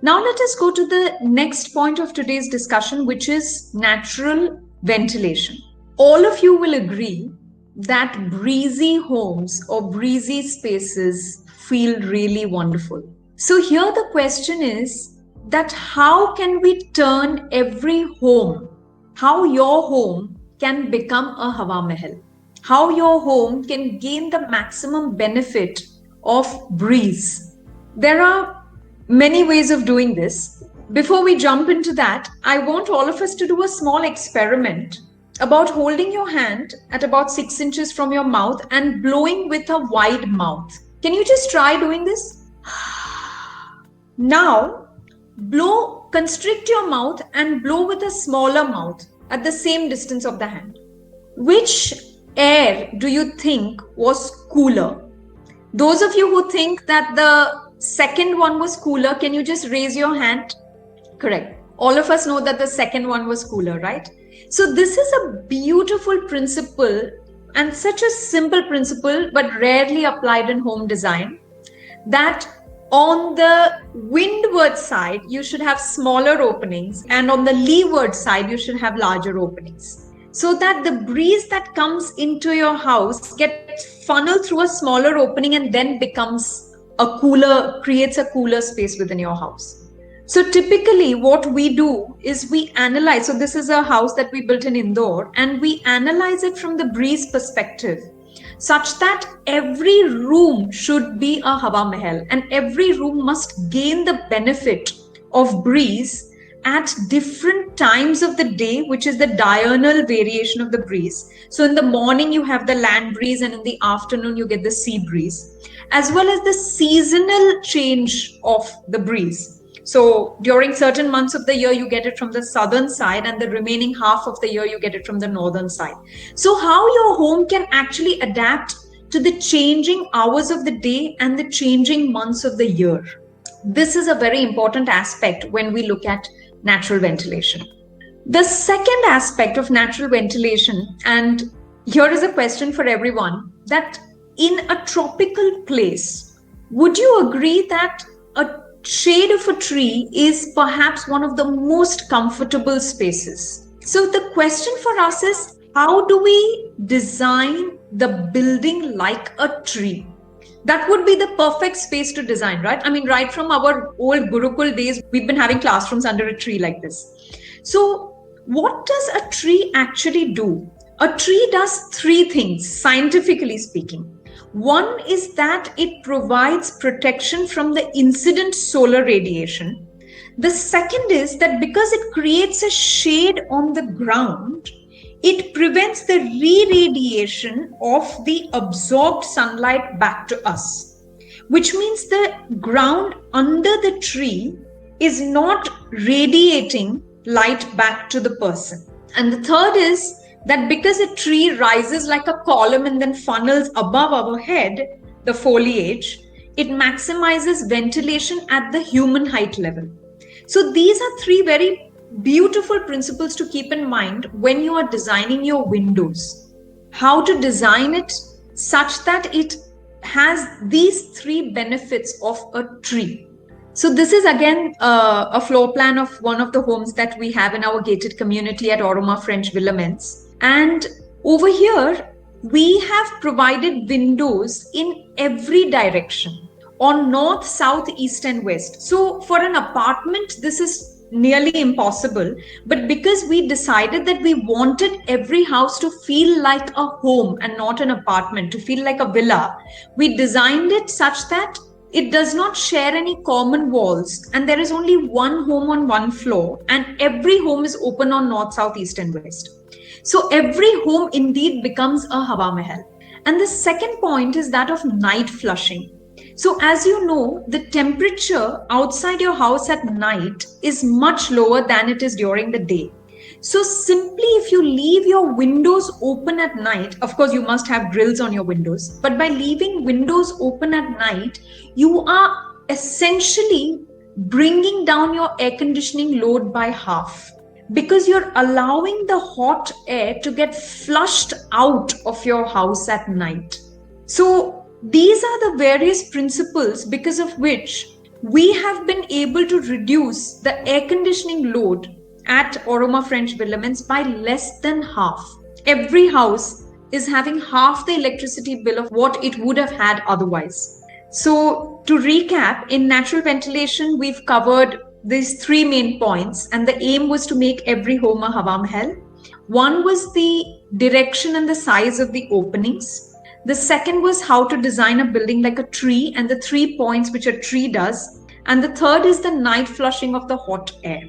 Now let us go to the next point of today's discussion, which is natural ventilation. All of you will agree that breezy homes or breezy spaces feel really wonderful. So here the question is that how can we turn every home, how your home can become a Hawa Mahal, how your home can gain the maximum benefit of breeze. There are many ways of doing this. Before we jump into that, I want all of us to do a small experiment about holding your hand at about 6 inches from your mouth and blowing with a wide mouth. Can you just try doing this? Now, constrict your mouth and blow with a smaller mouth at the same distance of the hand. Which air do you think was cooler? Those of you who think that the second one was cooler, can you just raise your hand? Correct. All of us know that the second one was cooler, right? So this is a beautiful principle and such a simple principle, but rarely applied in home design, that on the windward side, you should have smaller openings, and on the leeward side, you should have larger openings, so that the breeze that comes into your house gets funneled through a smaller opening and then creates a cooler space within your house. So typically what we do is we analyze. So this is a house that we built in Indore, and we analyze it from the breeze perspective, such that every room should be a Hawa Mahal, and every room must gain the benefit of breeze at different times of the day, which is the diurnal variation of the breeze. So in the morning you have the land breeze, and in the afternoon you get the sea breeze, as well as the seasonal change of the breeze. So during certain months of the year, you get it from the southern side, and the remaining half of the year, you get it from the northern side. So how your home can actually adapt to the changing hours of the day and the changing months of the year. This is a very important aspect when we look at natural ventilation. The second aspect of natural ventilation, and here is a question for everyone, that in a tropical place, would you agree that a shade of a tree is perhaps one of the most comfortable spaces? So the question for us is, how do we design the building like a tree? That would be the perfect space to design, right? I mean, right from our old Gurukul days, we've been having classrooms under a tree like this. So what does a tree actually do? A tree does three things, scientifically speaking. One is that it provides protection from the incident solar radiation. The second is that because it creates a shade on the ground, it prevents the re-radiation of the absorbed sunlight back to us, which means the ground under the tree is not radiating light back to the person. And the third is that because a tree rises like a column and then funnels above our head, the foliage, it maximizes ventilation at the human height level. So these are three very beautiful principles to keep in mind when you are designing your windows. How to design it such that it has these three benefits of a tree. So this is again a floor plan of one of the homes that we have in our gated community at Oroma French Villaments. And over here, we have provided windows in every direction, on north, south, east, and west. So for an apartment, this is nearly impossible. But because we decided that we wanted every house to feel like a home and not an apartment, to feel like a villa, we designed it such that it does not share any common walls, and there is only one home on one floor, and every home is open on north, south, east, and west. So every home indeed becomes a Hawa Mahal. And the second point is that of night flushing. So as you know, the temperature outside your house at night is much lower than it is during the day. So simply if you leave your windows open at night, of course you must have grills on your windows, but by leaving windows open at night, you are essentially bringing down your air conditioning load by half, because you're allowing the hot air to get flushed out of your house at night. So these are the various principles because of which we have been able to reduce the air conditioning load at Oroma French Willemins by less than half. Every house is having half the electricity bill of what it would have had otherwise. So, to recap, in natural ventilation, we've covered these three main points, and the aim was to make every home a Hawa Mahal. One was the direction and the size of the openings. The second was how to design a building like a tree and the 3 points which a tree does. And the third is the night flushing of the hot air.